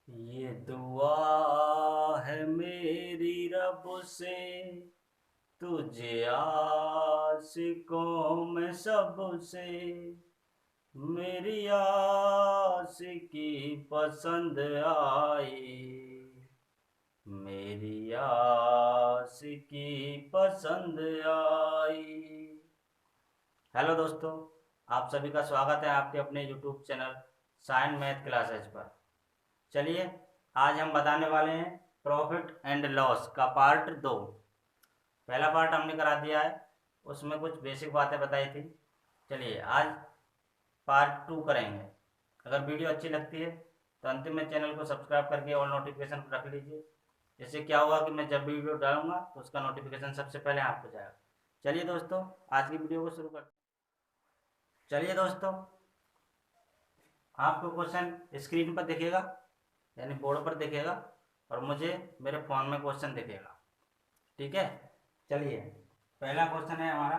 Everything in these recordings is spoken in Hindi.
ये दुआ है मेरी रब से, तुझे आशिकों में सबसे, मेरी आशिकी पसंद आई, मेरी आशिकी पसंद आई। हेलो दोस्तों, आप सभी का स्वागत है आपके अपने YouTube channel sign math classes पर। चलिए, आज हम बताने वाले हैं प्रॉफिट एंड लॉस का पार्ट 2। पहला पार्ट हमने करा दिया है, उसमें कुछ बेसिक बातें बताई थी। चलिए, आज पार्ट 2 करेंगे। अगर वीडियो अच्छी लगती है तो अंतिम में चैनल को सब्सक्राइब करके और नोटिफिकेशन रख लीजिए। इससे क्या होगा कि मैं जब भी वीडियो डालूंगा तो उसका नोटिफिकेशन सबसे पहले आपको जाएगा। चलिए दोस्तों, आज की वीडियो को शुरू करते हैं। चलिए दोस्तों, आपको क्वेश्चन स्क्रीन पर दिखेगा, यानी बोर्ड पर दिखेगा, और मुझे मेरे फ़ोन में क्वेश्चन दिखेगा। ठीक है, चलिए पहला क्वेश्चन है हमारा।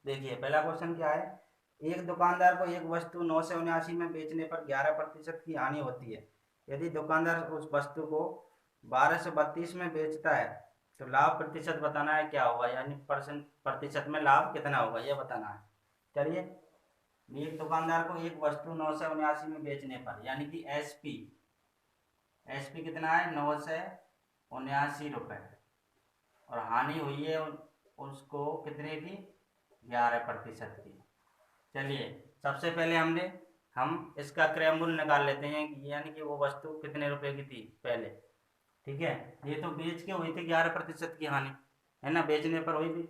देखिए पहला क्वेश्चन क्या है। एक दुकानदार को एक वस्तु 979 में बेचने पर 11% की हानि होती है। यदि दुकानदार उस वस्तु को 1232 में बेचता है तो लाभ प्रतिशत बताना है क्या होगा, यानी परसेंट प्रतिशत में लाभ कितना होगा ये बताना है। चलिए, एक दुकानदार को एक वस्तु 979 में बेचने पर, यानी कि एसपी एसपी कितना है 979 रुपये, और हानि हुई है उसको कितने की, 11% की। चलिए, सबसे पहले हम इसका क्रय मूल्य निकाल लेते हैं, यानी कि वो वस्तु कितने रुपए की थी पहले। ठीक है, ये तो बेच के हुई थी 11% की हानि, है ना, बेचने पर हुई थी।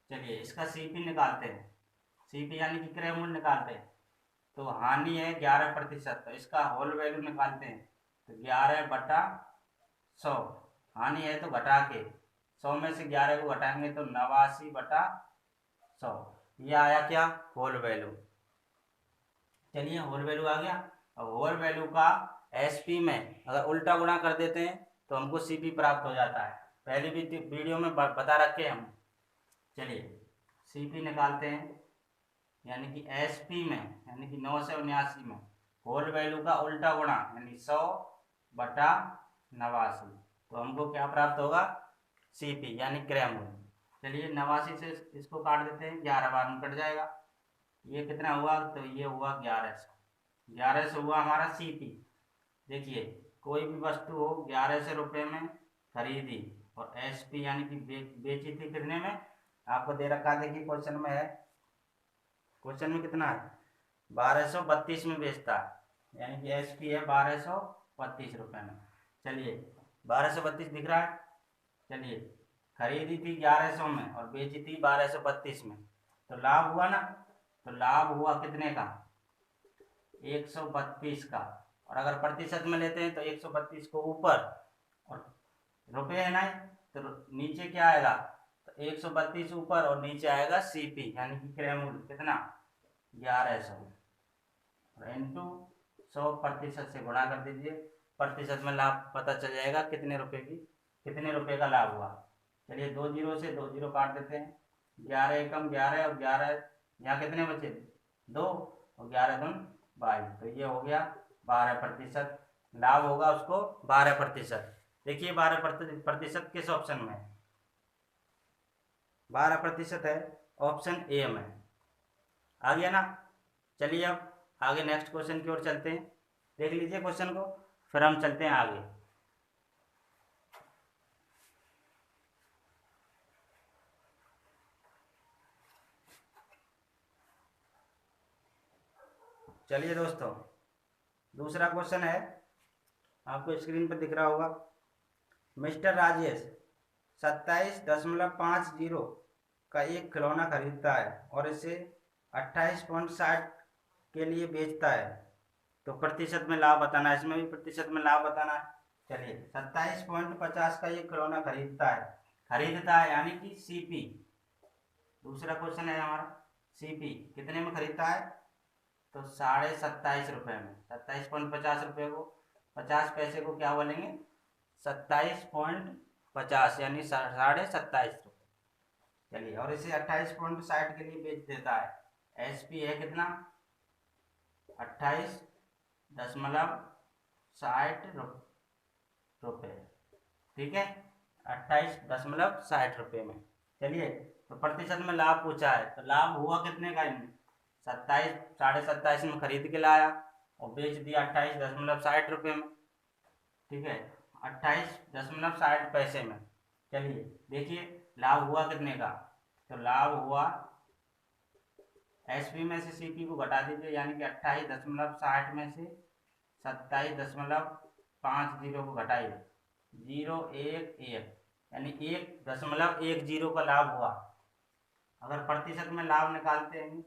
चलिए, इसका सीपी निकालते हैं। सीपी यानी कि क्रय मूल्य निकालते हैं। तो हानि है 11%, तो इसका होल वैल्यू निकालते हैं। तो 11/100, हानि है तो घटा के 100 में से 11 को घटाएंगे तो 89/100, ये आया क्या, होल वैल्यू। चलिए, होल वैल्यू आ गया। अब होल वैल्यू का एसपी में अगर उल्टा गुणा कर देते हैं तो हमको सीपी प्राप्त हो जाता है। पहले भी वीडियो में बता रखे हम। चलिए, सीपी निकालते हैं, यानी कि एसपी में, यानी कि 979 में होल वैल्यू का उल्टा गुणा, यानी 100/89, तो हमको क्या प्राप्त होगा, सीपी यानी क्रय मूल्य। चलिए, 89 से इसको काट देते हैं, 11 बार में कट जाएगा। ये कितना हुआ, तो ये हुआ 1100। 1100 हुआ हमारा सीपी। देखिए, कोई भी वस्तु हो 1100 रुपये में खरीदी और एसपी यानी कि बेची थी कितने में, आपको दे रखा है, देखिए क्वेश्चन में है। क्वेश्चन में कितना है, 1232 में बेचता है, यानी कि एसपी है 1232 रुपये में। चलिए, 1232 दिख रहा है। चलिए, खरीदी थी 1100 में और बेची थी 1232 में, तो लाभ हुआ ना। तो लाभ हुआ कितने का, 132 का। और अगर प्रतिशत में लेते हैं तो 132 को ऊपर, और रुपये है ना, तो नीचे क्या आएगा, तो 132 ऊपर और नीचे आएगा सीपी यानी कि क्रय मूल्य कितना, 1100, और इंटू 100% से गुणा कर दीजिए। प्रतिशत में लाभ पता चल जाएगा कितने रुपए का लाभ हुआ। चलिए, 2 जीरो से 2 जीरो काट देते हैं, 11 एकम 11 और 11 यहाँ कितने बचे, 2, और 11 दून 22, तो ये हो गया 12%। लाभ होगा उसको 12%। देखिए, 12% किस ऑप्शन में है, 12% है ऑप्शन ए में। आ गया ना। चलिए, अब आगे नेक्स्ट क्वेश्चन की ओर चलते हैं। देख लीजिए क्वेश्चन को, फिर हम चलते हैं आगे। चलिए दोस्तों, दूसरा क्वेश्चन है, आपको स्क्रीन पर दिख रहा होगा। मिस्टर राजेश 27.50 का एक खिलौना खरीदता है और इसे 28.60 के लिए बेचता है, तो प्रतिशत में लाभ बताना है। इसमें भी प्रतिशत में लाभ बताना है। चलिए, 27.50 का ये खिलौना खरीदता है यानी कि सीपी। दूसरा क्वेश्चन है हमारा, सीपी कितने में खरीदता है, तो 27.5 रुपये में। 27.50 रुपये को 50 पैसे को क्या बोलेंगे, 27.50, यानी 27.5 रुपये। चलिए, और इसे 28.60 के लिए बेच देता है। एसपी है कितना, 28.60 रुपये, ठीक है, 28.60 में। चलिए, तो प्रतिशत में लाभ पूछा है, तो लाभ हुआ कितने का इनमें, 27, 27.5 में खरीद के लाया और बेच दिया 28.60 में, ठीक है, 28.60 पैसे में। चलिए देखिए लाभ हुआ कितने का, तो लाभ हुआ एसपी में से सीपी को घटा दीजिए, यानी कि 28.60 में से 27.50 को घटाइए, 011, यानी 1.10 का लाभ हुआ। अगर प्रतिशत में लाभ निकालते हैं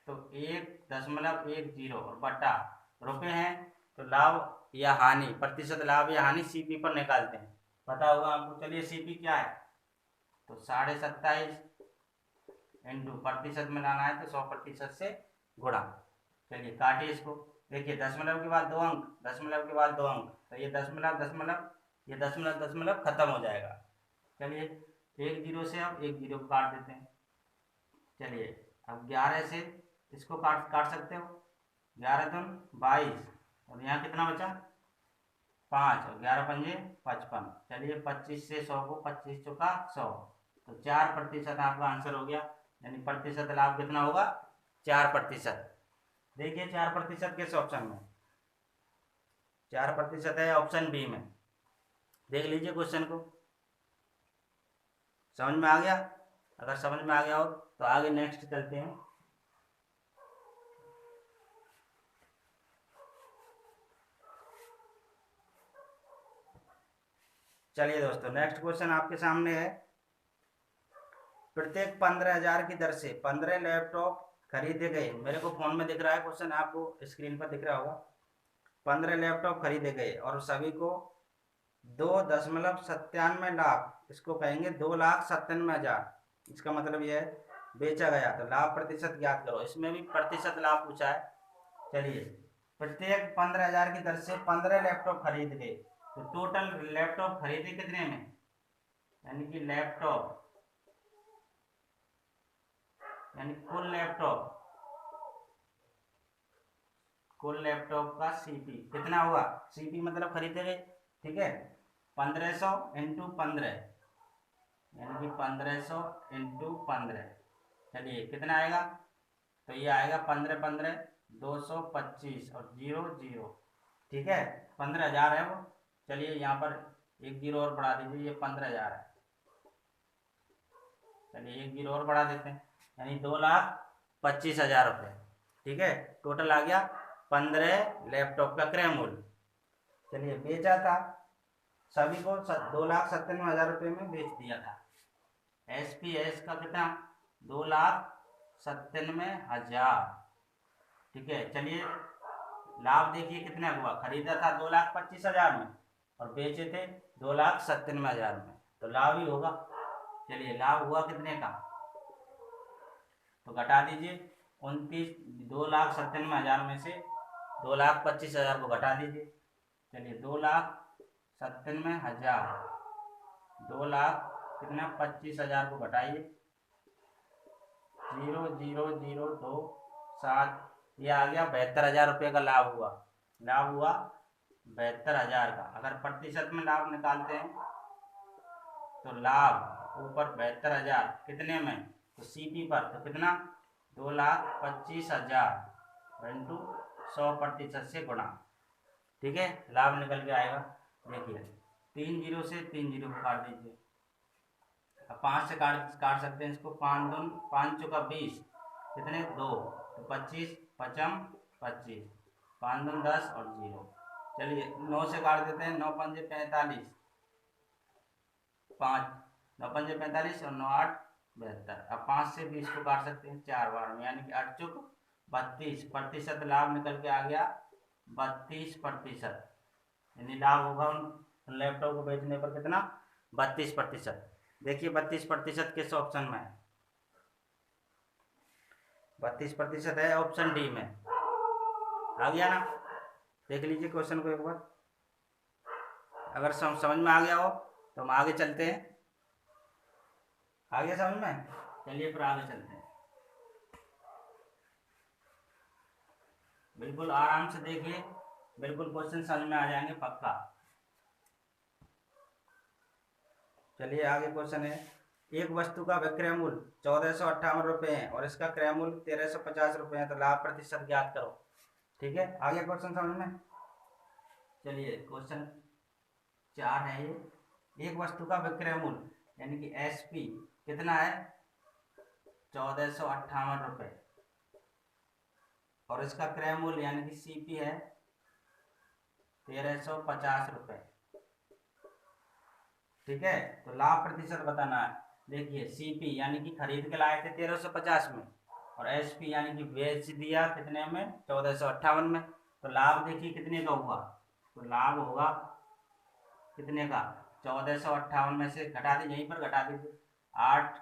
तो 1.10 और बटा रुपये हैं, तो लाभ या हानि, प्रतिशत लाभ या हानि सीपी पर निकालते हैं, पता होगा आपको। चलिए सीपी क्या है, तो 27.5 इंटू प्रतिशत में लाना है तो 100% से गुणा। चलिए काटिए इसको, देखिए दशमलव के बाद 2 अंक, दशमलव के बाद 2 अंक, तो ये दशमलव दशमलव, ये दशमलव दशमलव खत्म हो जाएगा। चलिए 1 0 से अब 1 0 को काट देते हैं। चलिए अब 11 से इसको काट सकते हो, 11 दूनी 22, और यहाँ कितना बचा 5, और 11 पंजे 55। चलिए 25 से 100 को 25 चौका 100, तो 4% आपका आंसर हो गया, यानी प्रतिशत लाभ कितना होगा 4%। देखिए 4% किस ऑप्शन में, 4% है ऑप्शन बी में। देख लीजिए क्वेश्चन को, समझ में आ गया? अगर समझ में आ गया हो तो आगे नेक्स्ट चलते हैं। चलिए दोस्तों नेक्स्ट क्वेश्चन आपके सामने है, प्रत्येक 15,000 की दर से 15 लैपटॉप खरीदे गए। मेरे को फोन में दिख रहा है क्वेश्चन, आपको स्क्रीन पर दिख रहा होगा। 15 लैपटॉप खरीदे गए और सभी को 2.97 लाख, इसको कहेंगे 2,97,000, इसका मतलब यह है बेचा गया। तो लाभ प्रतिशत ज्ञात करो, इसमें भी प्रतिशत लाभ पूछा है। चलिए प्रत्येक 15,000 की दर से 15 लैपटॉप खरीद गए, तो टोटल लैपटॉप खरीदे कितने में, यानी कि लैपटॉप, यानी कुल लैपटॉप का सीपी कितना हुआ, सीपी मतलब खरीदे गए, ठीक है, 1500 इंटू 15, यानी कि 1500 इंटू 15। चलिए कितना आएगा, तो ये आएगा 15 15 225 और 0 0, ठीक है, 15,000 है वो। चलिए यहाँ पर 1 0 और बढ़ा दीजिए, ये 15,000 है। चलिए 1 0 और बढ़ा देते हैं, यानी 2,25,000 रुपये, ठीक है, टोटल आ गया 15 लैपटॉप का क्रय मूल्य। चलिए बेचा था सभी को 2,97,000 रुपये में बेच दिया था। एसपीएस का कितना 2,97,000, ठीक है। चलिए लाभ देखिए कितना हुआ, खरीदा था 2,25,000 में और बेचे थे 2,97,000 में, तो लाभ ही होगा। चलिए लाभ हुआ कितने का, तो घटा दीजिए 2,97,000 में से 2,25,000 को घटा दीजिए। चलिए 2,97,000, 2,25,000 को घटाइए, 0 0 0 2 7, ये आ गया 72,000 रुपये का लाभ हुआ। लाभ हुआ 72,000 का। अगर प्रतिशत में लाभ निकालते हैं तो लाभ ऊपर 72,000 कितने में, तो सीपी पर, तो कितना 2,25,000 इंटू 100% से गुणा, ठीक है, लाभ निकल के आएगा। देखिए 3 0 से 3 0 को काट दीजिए, अब 5 से काट सकते हैं इसको, 5 दूनी 5 चौका 20, कितने 2, तो 25 पचम 25, 5 दूनी 10 और 0। चलिए 9 से काट देते हैं, 9 पंजे 45, 5 9 पंजे 45 और 9 8 72। अब 5 से 20 को काट सकते हैं 4 बार में, यानी कि 8 चौक 32, प्रतिशत लाभ निकल के आ गया 32%, यानी लाभ होगा उन लैपटॉप को बेचने पर कितना 32%। देखिए 32% किस ऑप्शन में है, 32% है ऑप्शन डी में, आ गया ना। देख लीजिए क्वेश्चन को एक बार, अगर समझ में आ गया हो तो हम आगे चलते हैं। आ गया समझ में, चलिए फिर आगे चलते हैं। बिल्कुल आराम से देखिए, बिल्कुल क्वेश्चन समझ में आ जाएंगे पक्का। चलिए आगे क्वेश्चन है, एक वस्तु का विक्रय मूल्य 1458 रुपये है और इसका क्रय मूल्य 1350 रुपये है, तो लाभ प्रतिशत ज्ञात करो। ठीक है, आगे क्वेश्चन समझ में। चलिए क्वेश्चन 4 है ये, एक वस्तु का विक्रय मूल्य यानी कि एसपी कितना है 1458 रुपये और इसका क्रय मूल्य यानी कि सीपी है 1350 रुपये। ठीक है, तो लाभ प्रतिशत बताना है। देखिए सीपी यानी कि खरीद के लाए थे 1350 में और एसपी यानी कि बेच दिया कितने में 1458 में, तो लाभ देखिए कितने का हुआ, तो लाभ होगा कितने का 1458 में से घटा दीजिए, यहीं पर घटा दीजिए 8,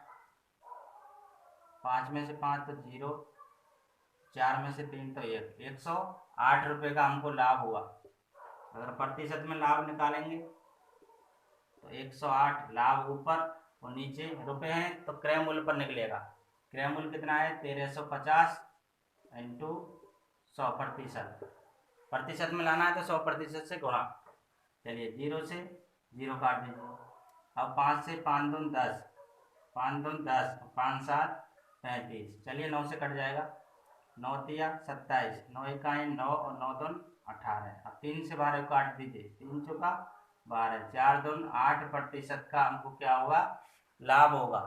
5 में से 5 तो 0, 4 में से 3 तो 1, 108 रुपये का हमको लाभ हुआ। अगर प्रतिशत में लाभ निकालेंगे तो 108 लाभ ऊपर और नीचे रुपए हैं तो क्रय मूल्य पर निकलेगा। क्रय मूल्य कितना है 1350 इंटू 100 प्रतिशत, प्रतिशत में लाना है तो 100% से गुणा। चलिए 0 से 0 काट दीजिए, अब 5 से 5 दून 10, 5 दून 10, 5 7 35, चलिए 9 से कट जाएगा, 9 तिया 27, 9 इकाई 9 और 9 दून 18। अब 3 से 12 काट दीजिए, 3 चौका 12, 4 दून 8 प्रतिशत का हमको क्या होगा लाभ होगा।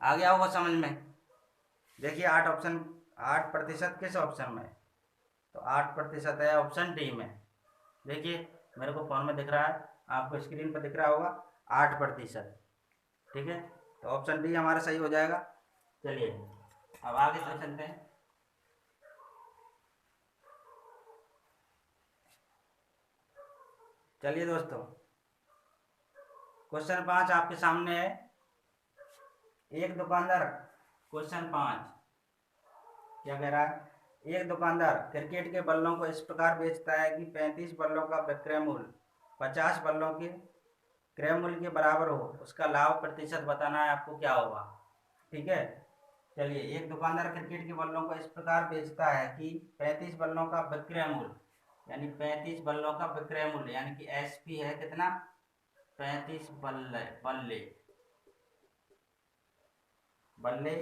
आ गया होगा समझ में। देखिए 8% किस ऑप्शन में, तो 8% है ऑप्शन डी में। देखिए मेरे को फोन में दिख रहा है, आपको स्क्रीन पर दिख रहा होगा 8%। ठीक है, तो ऑप्शन डी हमारा सही हो जाएगा। चलिए अब आगे चलते हैं। चलिए दोस्तों क्वेश्चन 5 आपके सामने है, एक दुकानदार, क्वेश्चन 5 क्या कह रहा है, एक दुकानदार क्रिकेट के बल्लों को इस प्रकार बेचता है कि 35 बल्लों का विक्रय मूल्य 50 बल्लों के क्रय मूल्य के बराबर हो, उसका लाभ प्रतिशत बताना है आपको क्या होगा। ठीक है, चलिए एक दुकानदार क्रिकेट के बल्लों को इस प्रकार बेचता है कि 35 बल्लों का विक्रय मूल्य यानी 35 बल्लों का विक्रय मूल्य यानी कि एसपी है कितना 35 बल्ले बल्ले बल्ले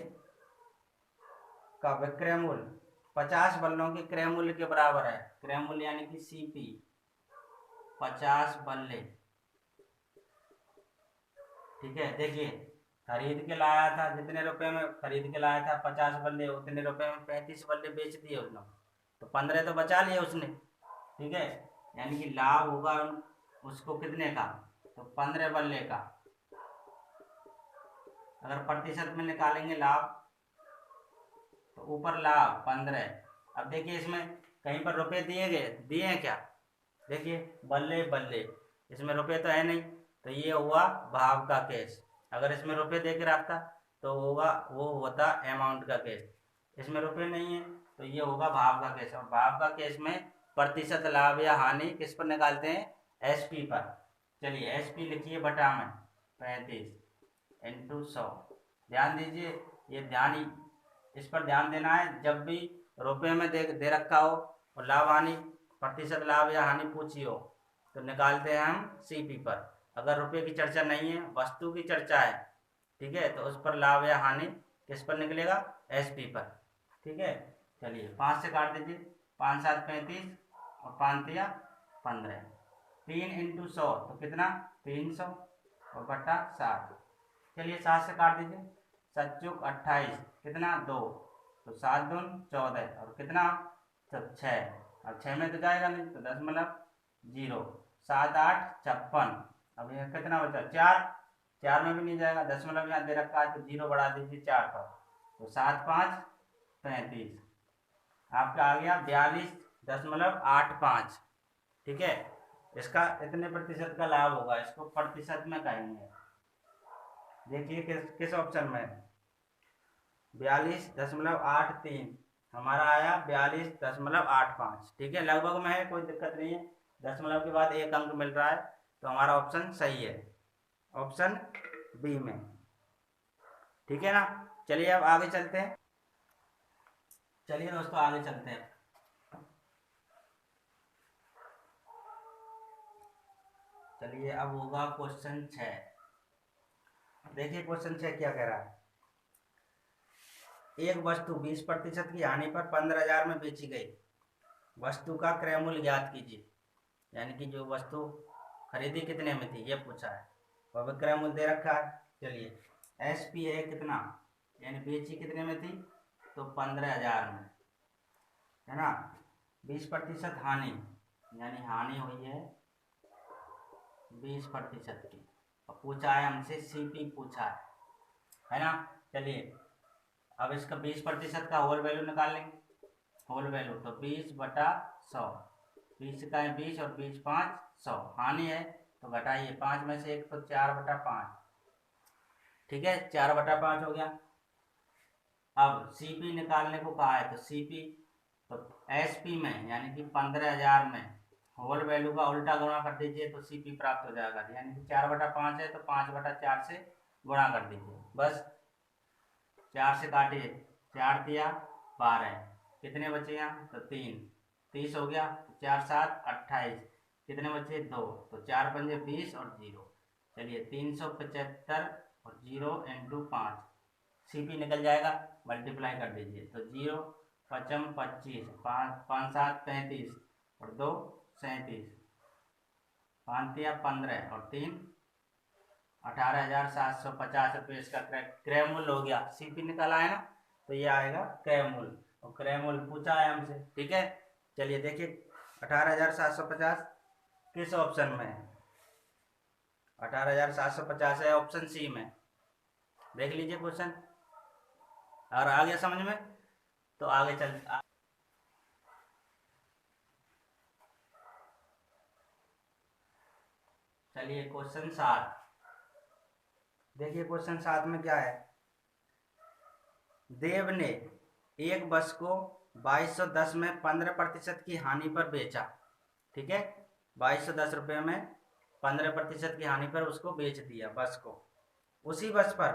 का विक्रय मूल्य 50 बल्लों के क्रय मूल्य के बराबर है। क्रय मूल्य यानी कि सीपी 50 बल्ले। ठीक है, देखिए खरीद के लाया था, जितने रुपए में खरीद के लाया था 50 बल्ले, उतने रुपए में 35 बल्ले बेच दिए उसने, तो 15 तो बचा लिए उसने। ठीक है, यानी कि लाभ होगा उसको कितने का, तो 15 बल्ले का। अगर प्रतिशत में निकालेंगे लाभ तो ऊपर लाभ 15। अब देखिए इसमें कहीं पर रुपए दिए हैं क्या, देखिए बल्ले बल्ले, इसमें रुपए तो है नहीं, तो ये हुआ भाव का केस। अगर इसमें रुपए दे के रखता तो होगा वो होता अमाउंट का केस, इसमें रुपए नहीं है तो ये होगा भाव का केस। और भाव का केस में प्रतिशत लाभ या हानि किस पर निकालते हैं एसपी पर। चलिए एसपी लिखिए बटा में 35 इंटू 100। ध्यान दीजिए, ये इस पर ध्यान देना है, जब भी रुपए में दे रखा हो और लाभ हानि प्रतिशत लाभ या हानि पूछी हो तो निकालते हैं हम सीपी पर। अगर रुपए की चर्चा नहीं है वस्तु की चर्चा है, ठीक है, तो उस पर लाभ या हानि किस पर निकलेगा एसपी पर। ठीक है, चलिए 5 से काट दीजिए, 5 7 35 और 5 तिया 15, 3 इंटू 100 तो कितना 300 और बटा 7। चलिए 7 से काट दीजिए, 7 चौक 28 कितना 2, तो 7 दून 14 और कितना तो 6, अब 6 में तो जाएगा नहीं तो 10 7 8 56। अब यह कितना बचा 4, 4 में भी नहीं जाएगा, 10 यहाँ दे रखा है तो 0 बढ़ा दीजिए 4 पर, तो 7 5 35, आपका आ गया 42.85। ठीक है, इसका इतने प्रतिशत का लाभ होगा, इसको प्रतिशत में कहेंगे। देखिए किस ऑप्शन में 42.83 हमारा आया 42.85। ठीक है, लगभग में है, कोई दिक्कत नहीं है, दशमलव के बाद एक अंक मिल रहा है तो हमारा ऑप्शन सही है, ऑप्शन बी में। ठीक है ना, चलिए अब आगे चलते हैं। चलिए दोस्तों आगे चलते हैं। चलिए अब होगा क्वेश्चन 6। देखिए क्वेश्चन 6 क्या कह रहा है। एक वस्तु 20% की हानि पर 15,000 में बेची गई। वस्तु का क्रय मूल्य ज्ञात कीजिए। यानी कि जो वस्तु खरीदी कितने में थी ये पूछा है, और विक्रय मूल्य दे रखा है। चलिए SP है कितना, यानी बेची कितने में थी, तो 15,000 में, है ना। 20% हानि, यानी हानि हुई है 20% की, और पूछा है हमसे CP पूछा है ना। चलिए अब इसका 20% का होल वैल्यू निकाल लेंगे। होल वैल्यू तो 20/100, 20 का है 20 और 20 5 100। हानि है तो घटाइए 5 में से 1 तो 4/5, ठीक है 4/5 हो गया। अब CP निकालने को कहा है, तो CP तो SP में यानी कि 15,000 में होल वैल्यू का उल्टा गुणा कर दीजिए तो CP प्राप्त हो जाएगा। यानी कि 4/5 है तो 5/4 से गुणा कर दीजिए। बस 4 से काटिए, 4 दिया 12, कितने बचे यहाँ, तो 3, 30 हो गया। 4 7 28, कितने बचे 2, तो 4 पंजे 20 और 0। चलिए 375 और 0 × 5, CP निकल जाएगा, मल्टीप्लाई कर दीजिए तो 0 5 25, 5 7 35 और 2 37, 5 दिया 15 और 3 18,750 रुपये इसका क्रय मूल्य हो गया। CP निकाला है ना, तो ये आएगा क्रय मूल्य, और क्रय मूल्य पूछा है हमसे, ठीक है। चलिए देखिए 18,750 किस ऑप्शन में है, 18,750 है ऑप्शन C में। देख लीजिए क्वेश्चन, और आ गया समझ में, तो आगे चल। चलिए क्वेश्चन 7 देखिए। क्वेश्चन 7 में क्या है, देव ने एक बस को 2210 में 15% की हानि पर बेचा, ठीक है। 2210 रुपये में 15% की हानि पर उसको बेच दिया बस को। उसी बस पर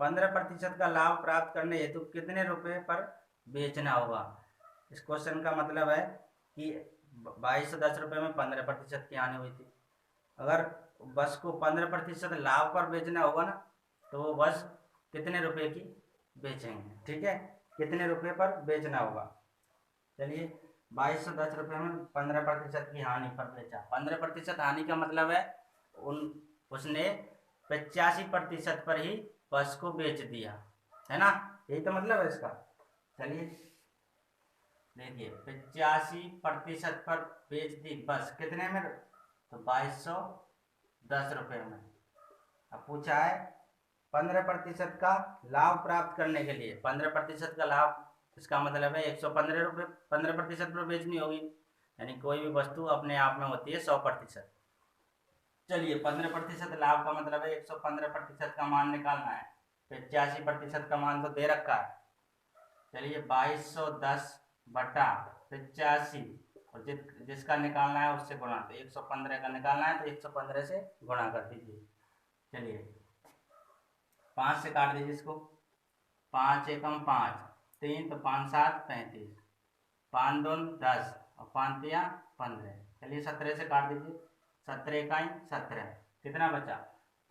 15% का लाभ प्राप्त करने हेतु कितने रुपए पर बेचना होगा। इस क्वेश्चन का मतलब है कि 2210 रुपये में 15% की हानि हुई थी। अगर बस को 15% लाभ पर बेचना होगा ना, तो वो बस कितने रुपए की बेचेंगे, ठीक है, कितने रुपए पर बेचना होगा। चलिए 2210 रुपये में 15% की हानि पर बेचा। 15% हानि का मतलब है उसने 85% पर ही बस को बेच दिया, है ना, यही तो मतलब है इसका। चलिए देखिए 85% पर बेच दी बस, कितने में, तो 2210 रुपये में। अब पूछा है 15% का लाभ प्राप्त करने के लिए, 15% का लाभ, इसका मतलब है 115 रुपये 15% पर बेचनी होगी, यानी कोई भी वस्तु अपने आप में होती है 100%। चलिए 15% लाभ का मतलब है 115% का मान निकालना है, 85% का मान तो दे रखा है। चलिए 2210/85, और जिसका निकालना है उससे गुणा, तो 115 का निकालना है तो 115 से गुणा कर दीजिए। चलिए 5 से काट दीजिए इसको, 5 एकम 5, 3 तो 5 7 35, 5 2 10 और 5 3 15। चलिए 17 से काट दीजिए, 17 इकाई 17, कितना बचा,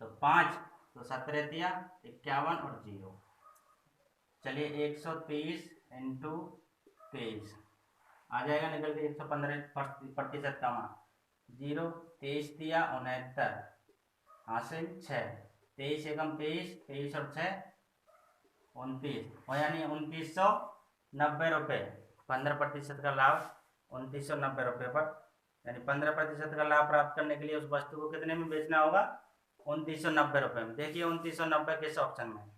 तो 5, तो 17 दिया 51 और 0। चलिए 130 × 23 आ जाएगा निकल के 115% का मान। 0 23 दिया 69, हासिल 6, 23 एकम 23, 23 और 6 29, और यानी 2990 रुपये। 15% का लाभ 2990 रुपये पर, यानी 15% का लाभ प्राप्त करने के लिए उस वस्तु को कितने में बेचना होगा, 2990 रुपये में। देखिए 2990 किस ऑप्शन में,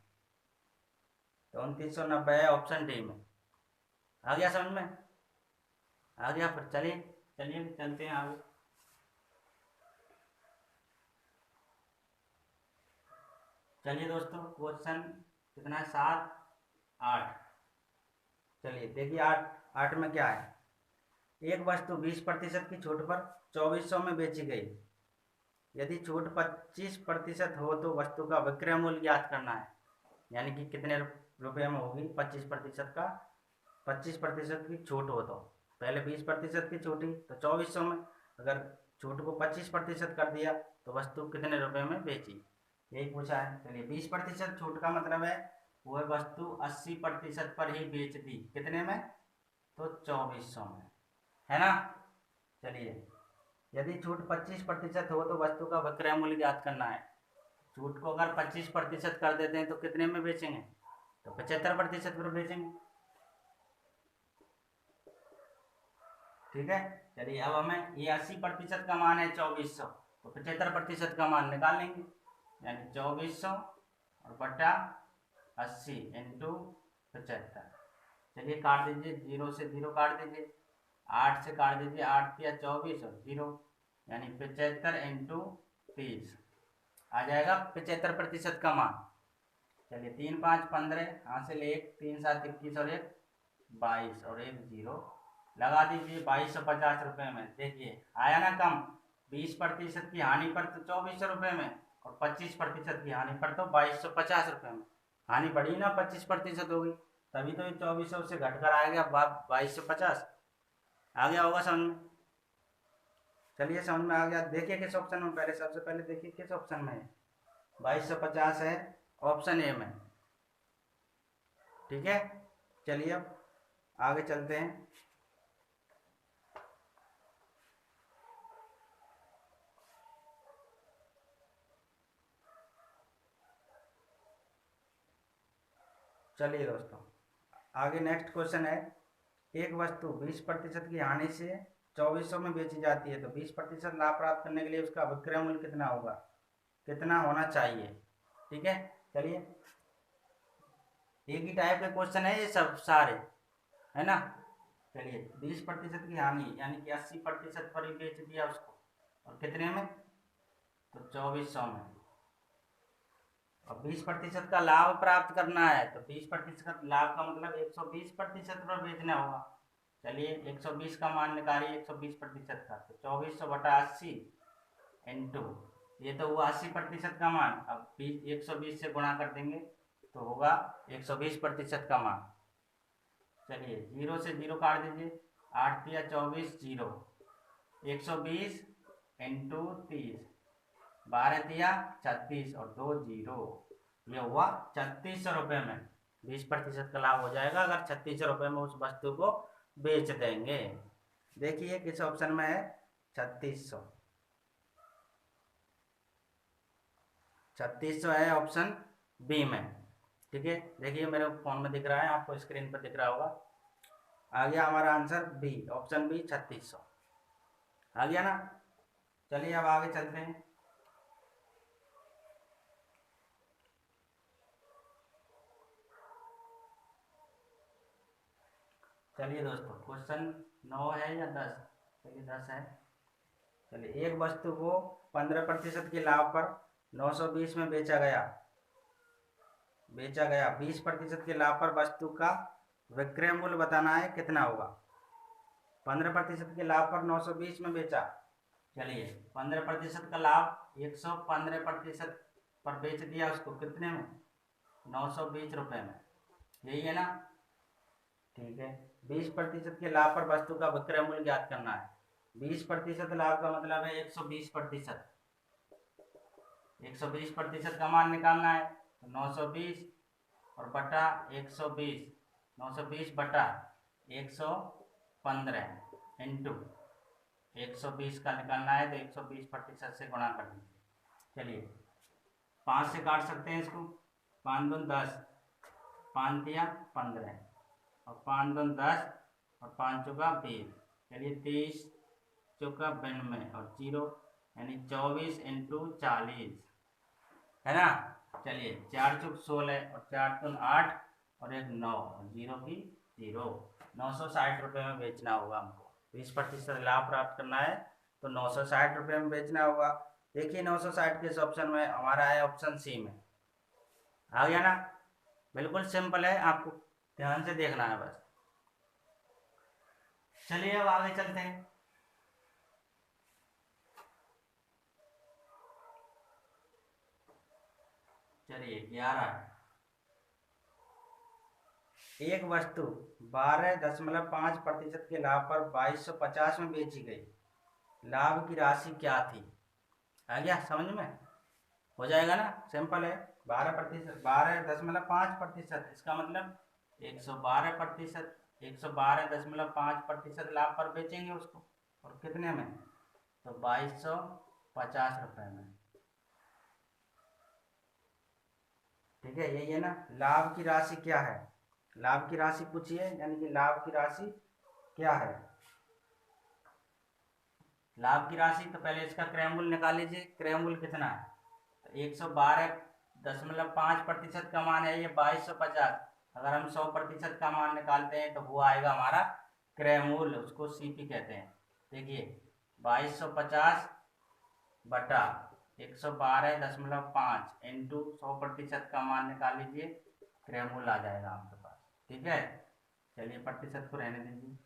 तो 2990 है ऑप्शन D में। आ गया समझ में, आ गया। फिर चलिए चलिए चलते हैं आगे। चलिए दोस्तों क्वेश्चन कितना है, 7 8। चलिए देखिए 8 में क्या है, एक वस्तु 20% की छूट पर 2400 में बेची गई। यदि छूट 25% हो तो वस्तु का विक्रय मूल्य ज्ञात करना है। यानी कि कितने रुपये में होगी 25% की छूट हो, तो पहले 20% की छूट ही तो 2400 में, अगर छूट को 25% कर दिया तो वस्तु कितने रुपए में बेची, यही पूछा है। चलिए 20% छूट का मतलब है वह वस्तु 80% पर ही बेच दी, कितने में, तो 2400 में, है ना। चलिए यदि छूट 25% हो तो वस्तु का विक्रय मूल्य ज्ञात करना है। छूट को अगर 25% कर देते हैं तो कितने में बेचेंगे, तो 75% पर बेचेंगे, ठीक है। चलिए अब हमें ये 80% का मान है 2400, तो 75% का मान निकाल लेंगे, यानी 2400 और बटा 80 इंटू 75। चलिए काट दीजिए, 0 से 0 काट दीजिए, 8 से काट दीजिए, 8 या 24 और 0, यानी 75 इंटू 30 आ जाएगा 75% का मान। चलिए 3 5 15, हासिल 1, 3 7 21 और 1 22 और 1 0 लगा दीजिए 2250 रुपये में। देखिए आया ना कम, 20% की हानि पर तो 2400 रुपये में और 25% की हानि पर तो 2250 रुपये में। हानि बढ़ी ना, 25% हो गई, तभी तो ये 2400 से घटकर आ गया 2250। आ गया होगा समझ में। चलिए समझ में आ गया। देखिए किस ऑप्शन में, पहले सबसे पहले देखिए किस ऑप्शन में है, 2250 है ऑप्शन ए में, ठीक है। चलिए अब आगे चलते हैं। चलिए दोस्तों आगे नेक्स्ट क्वेश्चन है, एक वस्तु 20% की हानि से 2400 में बेची जाती है तो 20% लाभ प्राप्त करने के लिए उसका विक्रय मूल्य कितना होगा, कितना होना चाहिए, ठीक है। चलिए एक ही टाइप के क्वेश्चन है ये सब सारे, है ना। चलिए 20% की हानि यानी कि 80% पर ही बेच दिया उसको, और कितने में, तो 2400 में, और 20% का लाभ प्राप्त करना है तो 20% लाभ का मतलब 120% पर बेचना होगा। चलिए 120 का मान निकालिए 120% का, तो 2400 बटा 80 इंटू, ये तो हुआ 80% का मान, अब 120 से गुणा कर देंगे तो होगा 120% का मान। चलिए 0 से 0 काट दीजिए, 8 या 24 0, 120 इंटू 30, 12 या 36 और 2 0, ये हुआ 3600 रुपये में 20% का लाभ हो जाएगा अगर 3600 रुपये में उस वस्तु को बेच देंगे। देखिए किस ऑप्शन में है, 3600, 3600 है ऑप्शन बी में, ठीक है। देखिए मेरे फोन में दिख रहा है, आपको स्क्रीन पर दिख रहा होगा। आ गया हमारा आंसर बी, ऑप्शन बी 3600 आ गया ना। चलिए अब आगे चलते हैं। चलिए दोस्तों क्वेश्चन 9 है या 10, चलिए 10 है। चलिए एक वस्तु को 15% के लाभ पर 920 में बेचा गया, 20% के लाभ पर वस्तु का विक्रय मूल्य बताना है, कितना होगा। 15% के लाभ पर 920 में बेचा, चलिए 15% का लाभ 115% पर बेच दिया उसको, कितने में, 920 रुपये में, यही है ना, ठीक है। 20% के लाभ पर वस्तु का विक्रय मूल्य ज्ञात करना है। 20% लाभ का मतलब है 120%, 120% का मान निकालना है तो 920 और बटा 120, 920 बटा 115 इंटू 120 का निकालना है तो 120% से गुणा कर दीजिए। चलिए 5 से काट सकते हैं इसको, 5 दून 10, 5 दिया 15 और 5 दून 10 और 5 चौका 20, चलिए 23 चौका 92 और 0, यानी 24 इंटू 40, है ना। चलिए 4 चौक 16 और 4 दून 8 और 1 9 और 0 की 0, 960 रुपये में बेचना होगा हमको। 20% लाभ प्राप्त करना है तो 960 रुपये में बेचना होगा। देखिए 960 किस ऑप्शन में, हमारा है ऑप्शन सी में, आ गया ना। बिल्कुल सिंपल है, आपको ध्यान से देखना है बस। चलिए अब आगे चलते हैं। चलिए 11, एक वस्तु 12.5% के लाभ पर 2250 में बेची गई, लाभ की राशि क्या थी। आ गया समझ में, हो जाएगा ना, सिंपल है। 12%, 12.5%, इसका मतलब 112%, 112.5% लाभ पर बेचेंगे उसको, और कितने में, तो 2250 रुपये में। ठीक है, यही है ना। लाभ की राशि क्या है, लाभ की राशि पूछिए, यानी कि लाभ की राशि क्या है। लाभ की राशि, तो पहले इसका क्रय मूल्य निकाल लीजिए। क्रय मूल्य कितना है, तो 112.5% का मान है ये 2250। अगर हम 100% का मान निकालते हैं तो वो आएगा हमारा क्रय मूल्य, उसको सीपी कहते हैं। देखिए 2250 बटा 112.5 इंटू 100% का मान निकाल लीजिए, क्रय मूल्य आ जाएगा आपके पास। ठीक है, चलिए प्रतिशत को रहने दीजिए।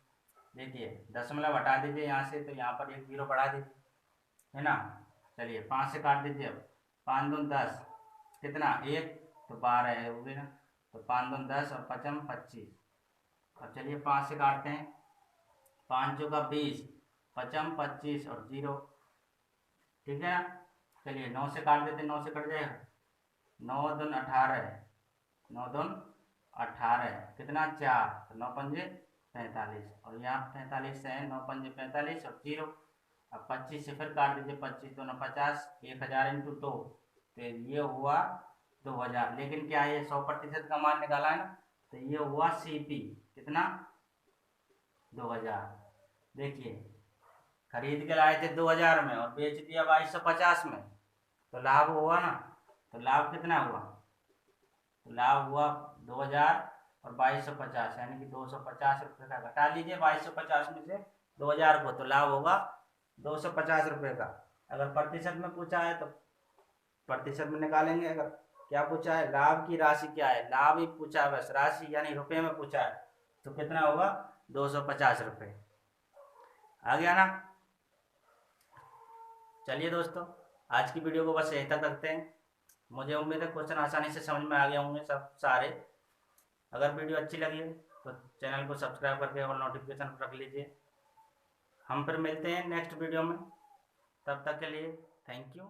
देखिए दशमलव हटा दीजिए यहाँ से, तो यहाँ पर एक जीरो बढ़ा दीजिए, है ना। चलिए 5 से काट दीजिए, अब 5 दून 10, कितना 1, तो 12 है, हो गई ना। तो 5 दून 10 और 5 25। अब चलिए 5 से काटते हैं, 5 का 20, 5 25 और 0। ठीक है ना। चलिए 9 से काट देते हैं, 9 से कट जाएगा, 9 दून 18, 9 दून 18, कितना 4, तो 9 पंजे 45, और यहाँ 45 से है, 9 पंजे 45 और 0। अब 25 से फिर काट दीजिए, 25 दूना 50, 1000 इंटू 2, तो ये हुआ 2000। लेकिन क्या ये 100% का मान निकाला है ना, तो ये हुआ सीपी, कितना 2000। देखिए खरीद के लाए थे 2000 में और बेच दिया 2250 में, तो लाभ हुआ ना। तो लाभ कितना हुआ, तो लाभ हुआ 2000 और 2250, यानी कि 250 रुपये का। घटा लीजिए 2250 में से 2000 को, तो लाभ होगा 250 रुपये का। अगर प्रतिशत में पूछा है तो प्रतिशत में निकालेंगे। अगर क्या पूछा है, लाभ की राशि क्या है, लाभ ही पूछा है बस, राशि यानी रुपये में पूछा है, तो कितना होगा 250 रुपये। आ गया ना। चलिए दोस्तों, आज की वीडियो को बस यहीं तक रखते हैं। मुझे उम्मीद है क्वेश्चन आसानी से समझ में आ गए होंगे सब सारे। अगर वीडियो अच्छी लगी तो चैनल को सब्सक्राइब करके और नोटिफिकेशन रख लीजिए। हम फिर मिलते हैं नेक्स्ट वीडियो में, तब तक के लिए thank you,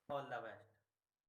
all the best.